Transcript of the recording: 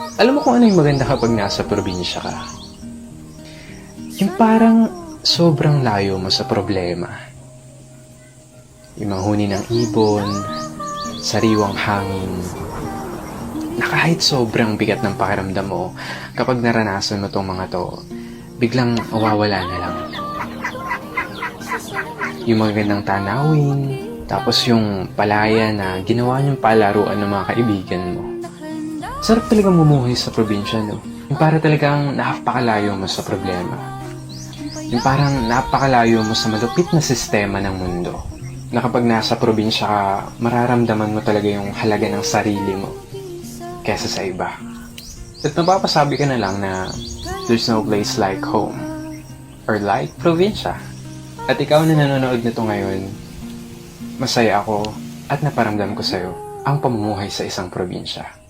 Alam mo kung ano yung maganda kapag nasa probinsya ka? Yung parang sobrang layo mo sa problema. Yung mga huni ng ibon, sariwang hangin, na kahit sobrang bigat ng pakiramdam mo, kapag naranasan mo tong mga to, biglang mawawala na lang. Yung magandang tanawin, tapos yung palaya na ginawa niyong palaruan ng mga kaibigan mo. Sarap talagang bumuhay sa probinsya, no? Yung para talagang napakalayo mo sa problema. Yung parang napakalayo mo sa malupit na sistema ng mundo. Na kapag nasa probinsya ka, mararamdaman mo talaga yung halaga ng sarili mo kesa sa iba. At mapapasabi ka na lang na there's no place like home or like probinsya. At ikaw na nanonood nito ngayon, masaya ako at naparamdam ko sa'yo ang pamumuhay sa isang probinsya.